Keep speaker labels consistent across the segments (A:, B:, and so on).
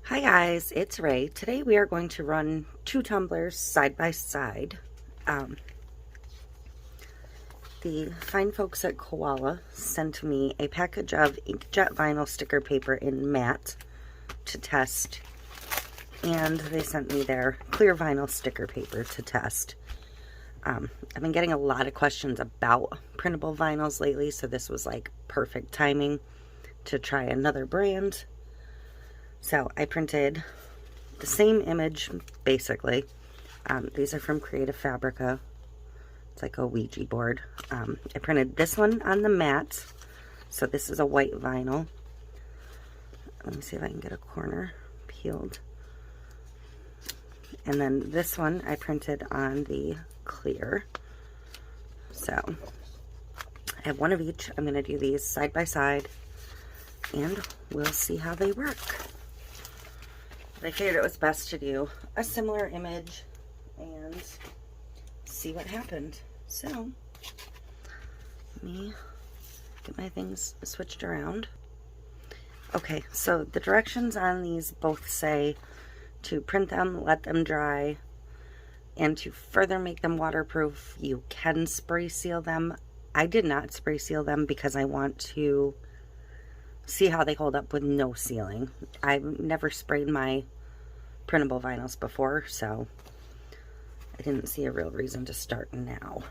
A: Hi guys, it's Ray. Today we are going to run two tumblers side by side. The fine folks at Koala sent me a package of inkjet vinyl sticker paper in matte to test, and they sent me their clear vinyl sticker paper to test. I've been getting a lot of questions about printable vinyls lately, so this was like perfect timing to try another brand. So I printed the same image, basically. These are from FABRICA. It's like a Ouija board. I printed this one on the matte. So this is a white vinyl. Let me see if I can get a corner peeled. And then this one I printed on the clear. So I have one of each. I'm going to do these side by side, and we'll see how they work. But I figured it was best to do a similar image and see what happened. So, let me get my things switched around. Okay, so the directions on these both say to print them, let them dry, and to further make them waterproof, you can spray seal them. I did not spray seal them because I want to see how they hold up with no sealing. I've never sprayed my printable vinyls before, so I didn't see a real reason to start now.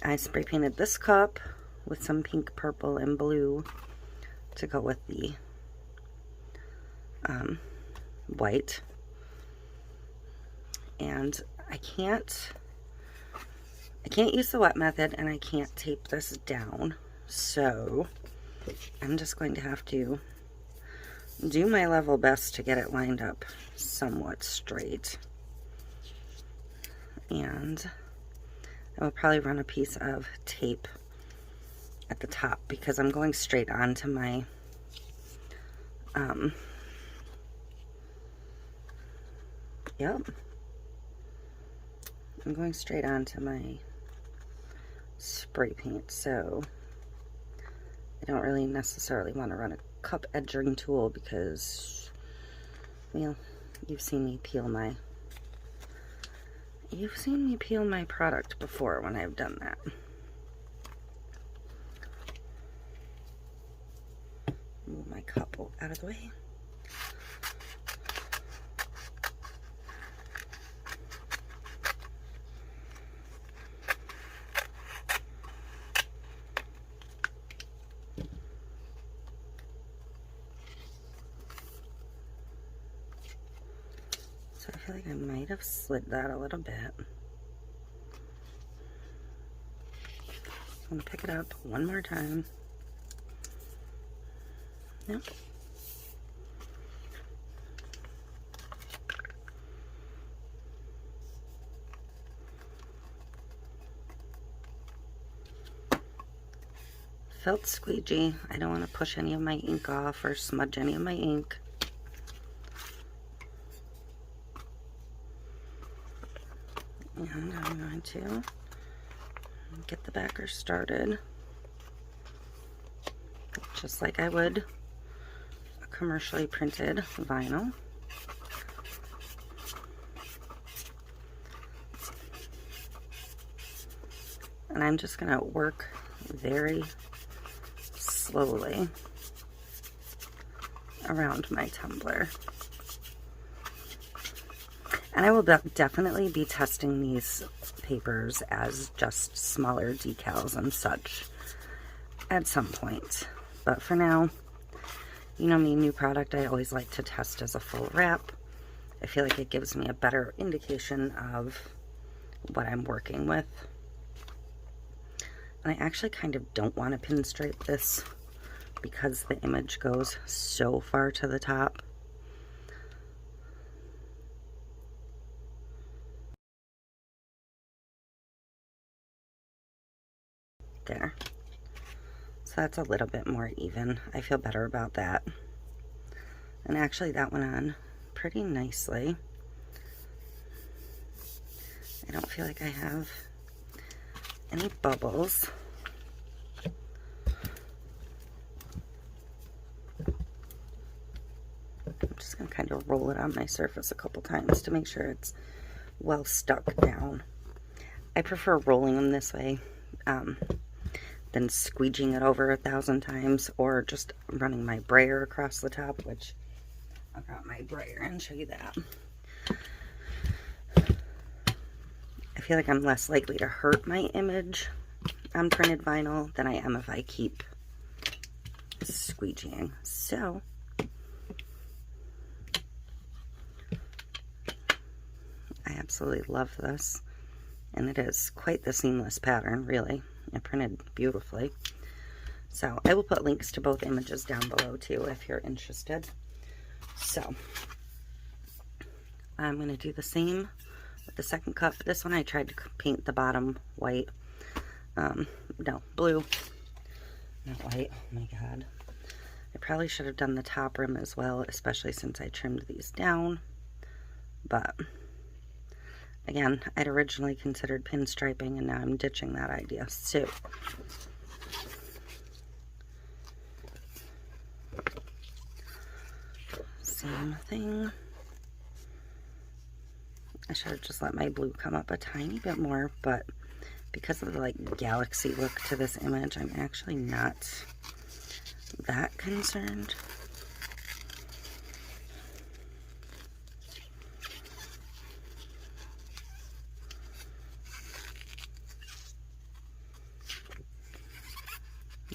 A: I spray painted this cup with some pink, purple, and blue to go with the white. And I can't use the wet method, and I can't tape this down, so I'm just going to have to do my level best to get it lined up somewhat straight. And I will probably run a piece of tape at the top because I'm going straight onto my I'm going straight onto my spray paint, so I don't really necessarily want to run a cup edging tool because, well, you've seen me peel my product before when I've done that. Move my cup out of the way. So I feel like I might have slid that a little bit. I'm going to pick it up one more time. Yep. Felt squeegee. I don't want to push any of my ink off or smudge any of my ink. And I'm going to get the backer started just like I would a commercially printed vinyl. And I'm just going to work very slowly around my tumbler. And I will definitely be testing these papers as just smaller decals and such at some point. But for now, you know me, new product, I always like to test as a full wrap. I feel like it gives me a better indication of what I'm working with. And I actually kind of don't want to pinstripe this because the image goes so far to the top. There. So that's a little bit more even. I feel better about that. And actually that went on pretty nicely. I don't feel like I have any bubbles. just going to kind of roll it on my surface a couple times to make sure it's well stuck down. I prefer rolling them this way than squeegeeing it over 1,000 times, or just running my brayer across the top, which I'll grab my brayer and show you that. I feel like I'm less likely to hurt my image on printed vinyl than I am if I keep squeegeeing. So I absolutely love this, and it is quite the seamless pattern, really. It printed beautifully. So I will put links to both images down below too if you're interested. So I'm going to do the same with the second cup. This one I tried to paint the bottom white. No, blue, not white. Oh my god. I probably should have done the top rim as well, especially since I trimmed these down. But again, I'd originally considered pinstriping, and now I'm ditching that idea. So same thing. I should have just let my blue come up a tiny bit more, but because of the like galaxy look to this image, I'm actually not that concerned.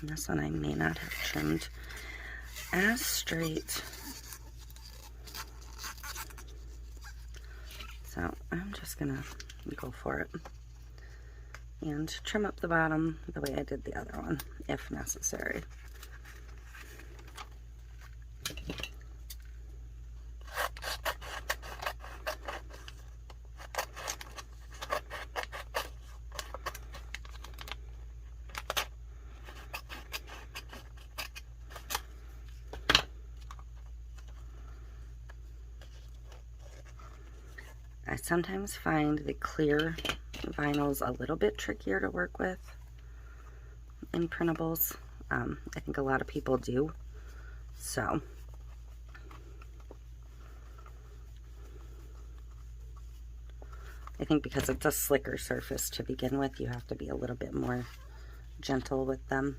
A: And this one I may not have trimmed as straight. So I'm just gonna go for it and trim up the bottom the way I did the other one, if necessary. I sometimes find the clear vinyls a little bit trickier to work with in printables. I think a lot of people do. So I think because it's a slicker surface to begin with, you have to be a little bit more gentle with them.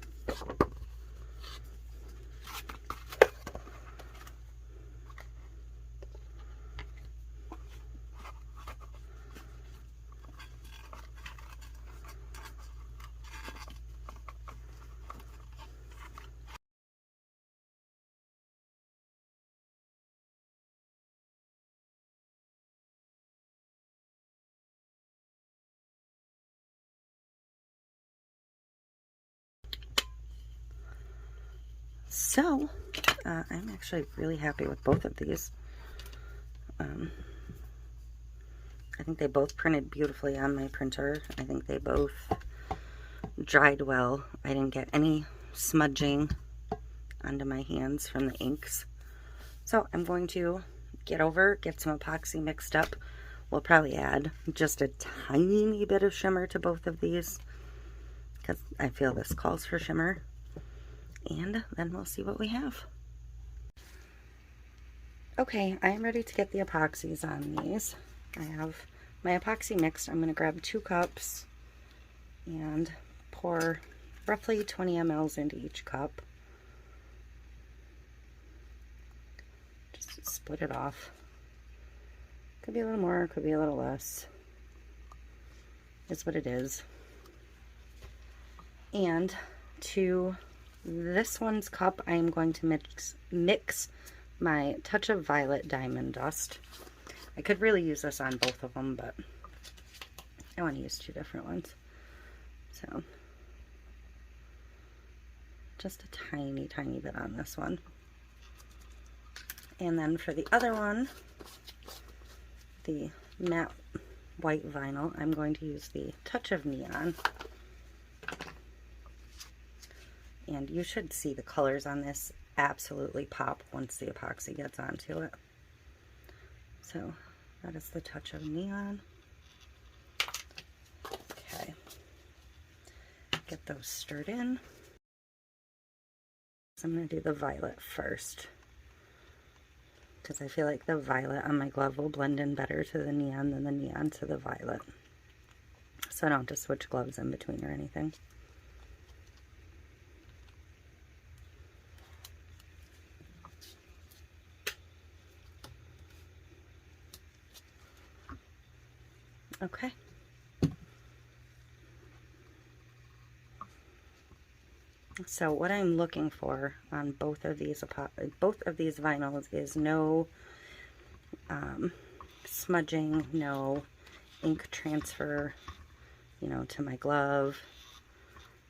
A: So, I'm actually really happy with both of these. I think they both printed beautifully on my printer. I think they both dried well. I didn't get any smudging onto my hands from the inks. So I'm going to get some epoxy mixed up. We'll probably add just a tiny bit of shimmer to both of these, because I feel this calls for shimmer. And then we'll see what we have. Okay, I am ready to get the epoxies on these. I have my epoxy mixed. I'm going to grab 2 cups and pour roughly 20 mLs into each cup. Just split it off. Could be a little more, could be a little less. It's what it is. And to this one's cup, I am going to mix my Touch of Violet Diamond Dust. I could really use this on both of them, but I want to use 2 different ones. So just a tiny, tiny bit on this one. And then for the other one, the matte white vinyl, I'm going to use the Touch of Neon. And you should see the colors on this absolutely pop once the epoxy gets onto it. So that is the Touch of Neon. Okay. Get those stirred in. So I'm going to do the violet first. because I feel like the violet on my glove will blend in better to the neon than the neon to the violet. So I don't have to switch gloves in between or anything. Okay. So what I'm looking for on both of these vinyls is no smudging, no ink transfer, you know, to my glove.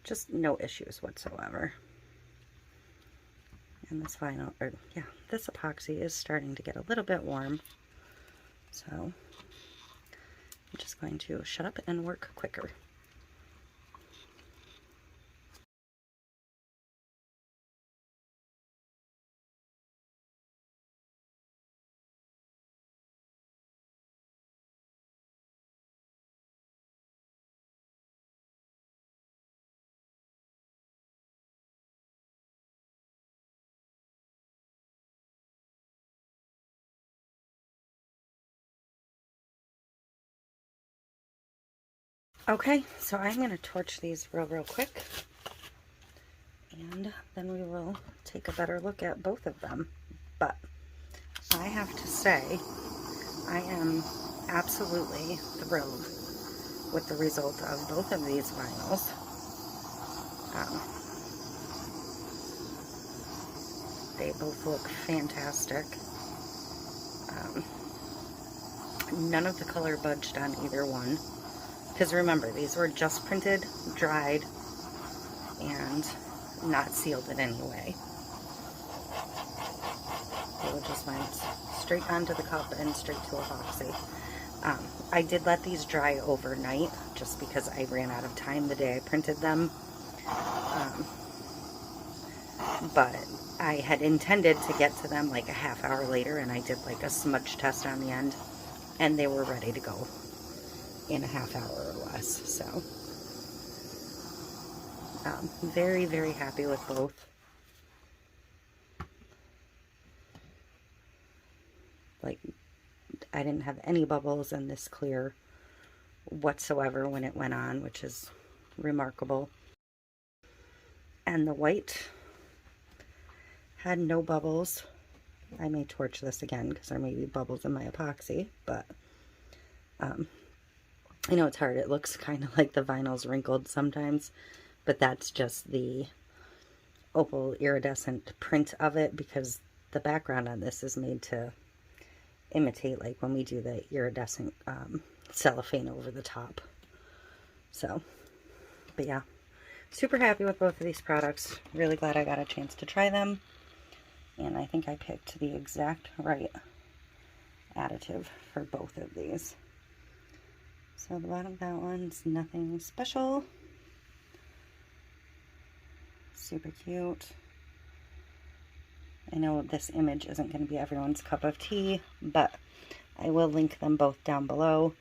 A: Just no issues whatsoever. And this vinyl, or yeah, this epoxy is starting to get a little bit warm. So I'm just going to shut up and work quicker. Okay, so I'm going to torch these real quick, and then we will take a better look at both of them. But I have to say, I am absolutely thrilled with the result of both of these vinyls. They both look fantastic. None of the color budged on either one. Because remember, these were just printed, dried, and not sealed in any way. They just went straight onto the cup and straight to epoxy. I did let these dry overnight just because I ran out of time the day I printed them. But I had intended to get to them like a half hour later, and I did like a smudge test on the end, and they were ready to go in a half hour or less. So very, very happy with both. Like, I didn't have any bubbles in this clear whatsoever when it went on, which is remarkable. And the white had no bubbles. I may torch this again because there may be bubbles in my epoxy, but I know it's hard. It looks kind of like the vinyl's wrinkled sometimes, but that's just the opal iridescent print of it, because the background on this is made to imitate like when we do the iridescent cellophane over the top. So, but yeah, super happy with both of these products. Really glad I got a chance to try them, and I think I picked the exact right additive for both of these. So the bottom of that one's nothing special. Super cute. I know this image isn't going to be everyone's cup of tea, but I will link them both down below.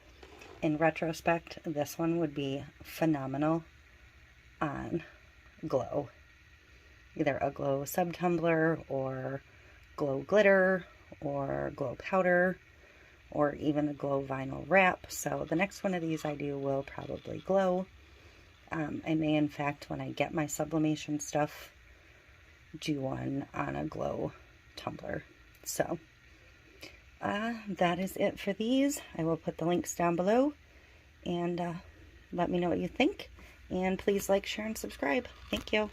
A: In retrospect, this one would be phenomenal on glow. Either a glow sub-tumbler, or glow glitter, or glow powder, or even a glow vinyl wrap. So the next one of these I do will probably glow. I may, in fact, when I get my sublimation stuff, do one on a glow tumbler. So that is it for these. I will put the links down below, and let me know what you think. And please like, share, and subscribe. Thank you.